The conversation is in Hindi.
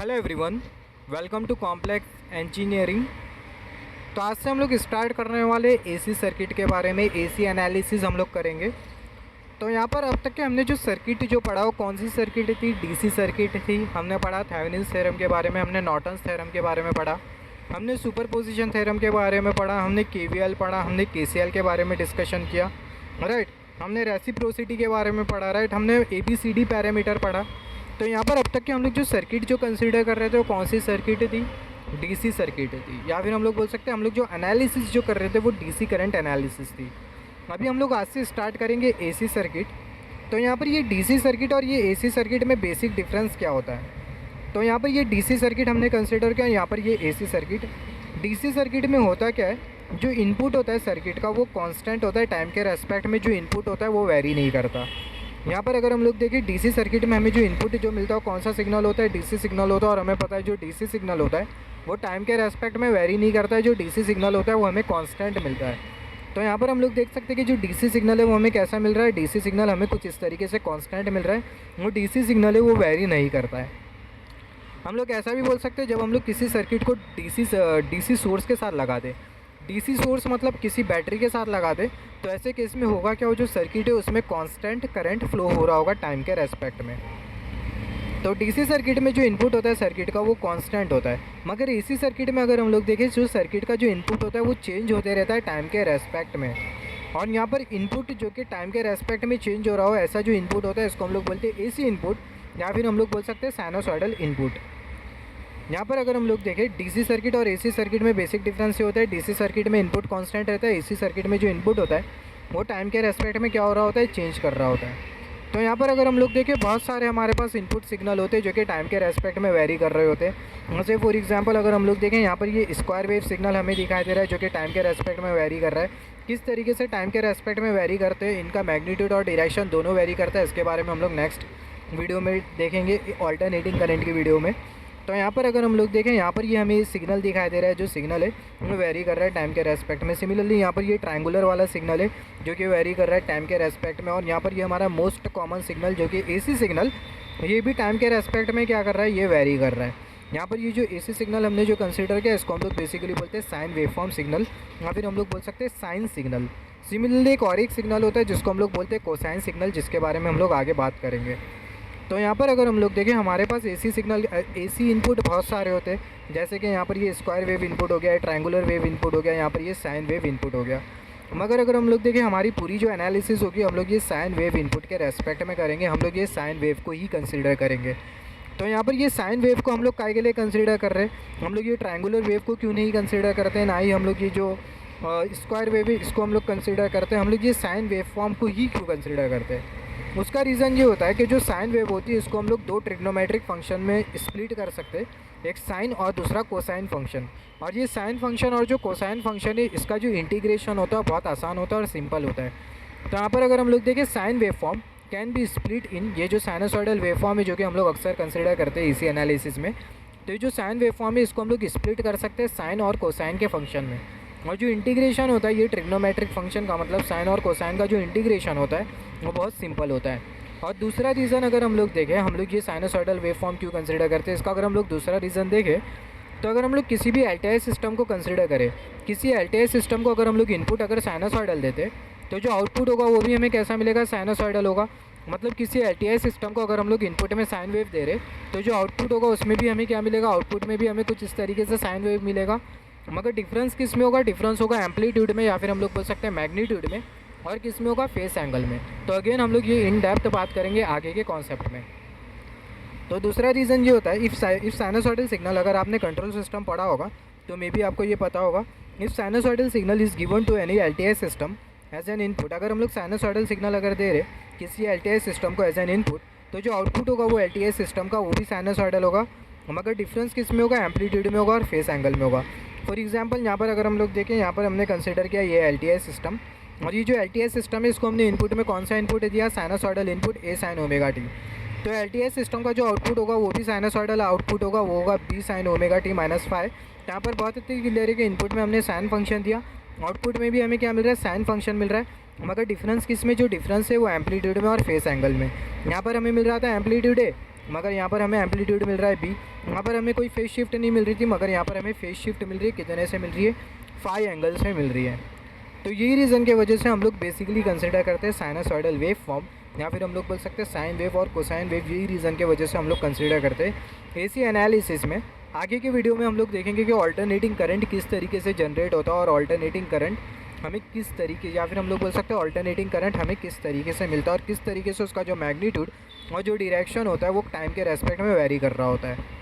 Hello everyone, welcome to complex engineering. तो आज से हम लोग स्टार्ट करने वाले एसी सर्किट के बारे में एसी एनालिसिस हम लोग करेंगे। तो यहाँ पर अब तक के हमने जो सर्किट जो पढ़ा वो कौन सी सर्किट थी? डीसी सर्किट थी। हमने पढ़ा थेवेनिन्स थ्योरम के बारे में, हमने नॉर्टन्स थ्योरम के बारे में पढ़ा, हमने सुपरपोजिशन थ्योरम के बारे में पढ़ा, हमने केवीएल पढ़ा, हमने केसीएल के बारे में डिस्कशन किया, राइट। हमने रेसिप्रोसिटी के बारे में पढ़ा, राइट। हमने एबीसीडी पैरामीटर पढ़ा। तो यहाँ पर अब तक के हम लोग जो सर्किट जो कंसीडर कर रहे थे वो कौन सी सर्किट थी? डीसी सर्किट थी, या फिर हम लोग बोल सकते हैं हम लोग जो एनालिसिस जो कर रहे थे वो डीसी करंट एनालिसिस थी। अभी हम लोग आज से स्टार्ट करेंगे एसी सर्किट। तो यहाँ पर ये डीसी सर्किट और ये एसी सर्किट में बेसिक डिफरेंस क्या होता है? तो यहाँ पर ये डीसी सर्किट हमने कंसिडर किया, यहाँ पर ये एसी सर्किट। डीसी सर्किट में होता क्या है, जो इनपुट होता है सर्किट का वो कांस्टेंट होता है, टाइम के रेस्पेक्ट में जो इनपुट होता है वो वेरी नहीं करता। यहाँ पर अगर हम लोग देखें डीसी सर्किट में हमें जो इनपुट जो मिलता है वो कौन सा सिग्नल होता है? डीसी सिग्नल होता है। और हमें पता है जो डीसी सिग्नल होता है वो टाइम के रेस्पेक्ट में वेरी नहीं करता है। जो डीसी सिग्नल होता है वो हमें कांस्टेंट मिलता है। तो यहाँ पर हम लोग देख सकते हैं कि जो डीसी सिग्नल है वो हमें कैसा मिल रहा है? डीसी सिग्नल हमें कुछ इस तरीके से कांस्टेंट मिल रहा है। वो डीसी सिग्नल है वो वेरी नहीं करता है। हम लोग ऐसा भी बोल सकते हैं जब हम लोग किसी सर्किट को डीसी सोर्स के साथ लगा दें, डीसी सोर्स मतलब किसी बैटरी के साथ लगा दे, तो ऐसे केस में होगा क्या, वो जो सर्किट है उसमें कांस्टेंट करंट फ्लो हो रहा होगा टाइम के रेस्पेक्ट में। तो डीसी सर्किट में जो इनपुट होता है सर्किट का वो कांस्टेंट होता है। मगर एसी सर्किट में अगर हम लोग देखें जो सर्किट का जो इनपुट होता है वो चेंज होते रहता है टाइम के रेस्पेक्ट में। और यहाँ पर इनपुट जो कि टाइम के रेस्पेक्ट में चेंज हो रहा हो, ऐसा जो इनपुट होता है इसको हम लोग बोलते हैं एसी इनपुट, या फिर हम लोग बोल सकते हैं साइनोसॉइडल इनपुट। यहाँ पर अगर हम लोग देखें डीसी सर्किट और एसी सर्किट में बेसिक डिफरेंस ये होता है, डीसी सर्किट में इनपुट कांस्टेंट रहता है, एसी सर्किट में जो इनपुट होता है वो टाइम के रेस्पेक्ट में क्या हो रहा होता है? चेंज कर रहा होता है। तो यहाँ पर अगर हम लोग देखें बहुत सारे हमारे पास इनपुट सिग्नल होते हैं जो कि टाइम के रेस्पेक्ट में वेरी कर रहे होते हैं। जैसे फॉर एग्जांपल अगर हम लोग देखें यहाँ पर ये स्क्वायर वेव सिग्नल हमें दिखाई दे रहा है जो कि टाइम के रेस्पेक्ट में वेरी कर रहा है। किस तरीके से टाइम के रेस्पेक्ट में वेरी करते हैं, इनका मैग्नीट्यूड और डायरेक्शन दोनों वेरी करता है, इसके बारे में हम लोग नेक्स्ट वीडियो में देखेंगे ऑल्टरनेटिंग करंट की वीडियो में। तो यहाँ पर अगर हम लोग देखें यहाँ पर ये हमें सिग्नल दिखाई दे रहा है, जो सिग्नल है वो वेरी कर रहा है टाइम के रेस्पेक्ट में। सिमिलरली यहाँ पर ये ट्रायंगुलर वाला सिग्नल है जो कि वेरी कर रहा है टाइम के रेस्पेक्ट में। और यहाँ पर ये हमारा मोस्ट कॉमन सिग्नल जो कि एसी सिग्नल, ये भी टाइम के रेस्पेक्ट में क्या कर रहा है? ये वेरी कर रहा है। यहाँ पर ये जो एसी सिग्नल हमने जो कंसिडर किया इसको हम लोग बेसिकली बोलते हैं साइन वेवफॉर्म सिग्नल, या फिर हम लोग बोल सकते हैं साइन सिग्नल। सिमिलरली एक और एक सिग्नल होता है जिसको हम लोग बोलते हैं कोसाइन सिग्नल, जिसके बारे में हम लोग आगे बात करेंगे। तो यहाँ पर अगर हम लोग देखें हमारे पास एसी सिग्नल एसी इनपुट बहुत सारे होते हैं, जैसे कि यहाँ पर ये स्क्वायर वेव इनपुट हो गया, ट्रायंगुलर वेव इनपुट हो गया, यहाँ पर ये साइन वेव इनपुट हो गया। मगर अगर हम लोग देखें हमारी पूरी जो एनालिसिस होगी हम लोग ये साइन वेव इनपुट के रेस्पेक्ट में करेंगे, हम लोग ये साइन वेव को ही कंसिडर करेंगे। तो यहाँ पर ये साइन वेव को हम लोग काय के लिए कंसिडर कर रहे हैं? हम लोग ये ट्रायंगुलर वेव को क्यों नहीं कंसिडर करते हैं, ना ही हम लोग ये जो स्क्वायर वेव है इसको हम लोग कंसिडर करते हैं, हम लोग ये साइन वेव फॉर्म को ही क्यों कंसिडर करते हैं? उसका रीज़न ये होता है कि जो साइन वेव होती है इसको हम लोग दो ट्रिग्नोमेट्रिक फंक्शन में स्प्लिट कर सकते हैं, एक साइन और दूसरा कोसाइन फंक्शन। और ये साइन फंक्शन और जो कोसाइन फंक्शन है इसका जो इंटीग्रेशन होता है बहुत आसान होता है और सिंपल होता है। तो यहाँ पर अगर हम लोग देखें sine wave form can be split in, ये जो साइनोसॉइडल वेव फॉर्म है जो कि हम लोग अक्सर कंसिडर करते हैं इसी एनालिसिस में, तो ये जो साइन वेव फॉर्म है इसको हम लोग स्प्लिट कर सकते हैं साइन और कोसाइन के फंक्शन में। और जो इंटीग्रेशन होता है ये ट्रिग्नोमेट्रिक फंक्शन का, मतलब साइन और कोसाइन का जो इंटीग्रेशन होता है वो बहुत सिंपल होता है। और दूसरा रीज़न अगर हम लोग देखें, हम लोग ये साइनोसॉइडल वेव फॉर्म क्यों कंसिडर करते हैं, इसका अगर हम लोग दूसरा रीज़न देखें तो अगर हम लोग किसी भी एलटीआई सिस्टम को कंसिडर करें, किसी एलटीआई सिस्टम को अगर हम लोग इनपुट अगर साइनोसॉइडल देते तो जो आउटपुट होगा वो भी हमें कैसा मिलेगा? साइनोसॉइडल होगा। मतलब किसी एलटीआई सिस्टम को अगर हम लोग इनपुट में साइन वेव दे रहे तो जो आउटपुट होगा उसमें भी हमें क्या मिलेगा? आउटपुट में भी हमें कुछ इस तरीके से साइन वेव मिलेगा। मगर डिफरेंस किस में होगा? डिफरेंस होगा एम्पलीट्यूड में, या फिर हम लोग बोल सकते हैं मैग्नीट्यूड में, और किस में होगा? फेस एंगल में। तो अगेन हम लोग ये इन डेप्थ बात करेंगे आगे के कॉन्सेप्ट में। तो दूसरा रीज़न ये होता है इफ़ साइनोसॉइडल सिग्नल, अगर आपने कंट्रोल सिस्टम पढ़ा होगा तो मे बी आपको ये पता होगा, if sinusoidal signal is given to any LTI system as an input, अगर हम लोग साइनोसॉइडल सिग्नल अगर दे रहे किसी एलटीआई सिस्टम को एज एन इनपुट, तो जो आउटपुट होगा वो एलटीआई सिस्टम का वो भी साइनोसॉइडल होगा। मगर डिफरेंस किस में होगा? एम्पलीट्यूड में होगा और फेस एंगल में होगा। फॉर एग्जांपल यहाँ पर अगर हम लोग देखें, यहाँ पर हमने कंसिडर किया ये एलटीआई सिस्टम, और ये जो एलटीआई सिस्टम है इसको हमने इनपुट में कौन सा इनपुट दिया? Sinusoidal input A sign omega T. तो एलटीआई सिस्टम का जो आउटपुट होगा वो भी साइनोसॉइडल आउटपुट होगा, वो होगा B sine omega t minus 5। यहाँ पर बहुत अच्छी क्लियर है कि इनपुट में हमने साइन फंक्शन दिया, आउटपुट में भी हमें क्या मिल रहा है? साइन फंक्शन मिल रहा है। मगर डिफरेंस किस में? जो डिफरेंस है वो एम्पलीट्यूड में और फेस एंगल में। यहाँ पर हमें मिल रहा था एम्पलीट्यूड ए मगर यहाँ पर हमें एम्पलीट्यूड मिल रहा है बी। यहाँ पर हमें कोई फेज शिफ्ट नहीं मिल रही थी, मगर यहाँ पर हमें फेज शिफ्ट मिल रही है। कितने से मिल रही है? 5 एंगल से मिल रही है। तो यही रीज़न के वजह से हम लोग बेसिकली कंसिडर करते हैं साइनसॉइडल वेव फॉर्म, या फिर हम लोग बोल सकते हैं साइन वेव और कोसाइन वेव। यही रीज़न के वजह से हम लोग कंसिडर करते हैं एसी एनालिसिस में। आगे के वीडियो में हम लोग देखेंगे कि ऑल्टरनेटिंग करंट किस तरीके से जनरेट होता है और ऑल्टरनेटिंग करंट हमें किस तरीके, या फिर हम लोग बोल सकते हैं ऑल्टरनेटिंग करंट हमें किस तरीके से मिलता है और किस तरीके से उसका जो मैग्नीट्यूड और जो डायरेक्शन होता है वो टाइम के रेस्पेक्ट में वेरी कर रहा होता है।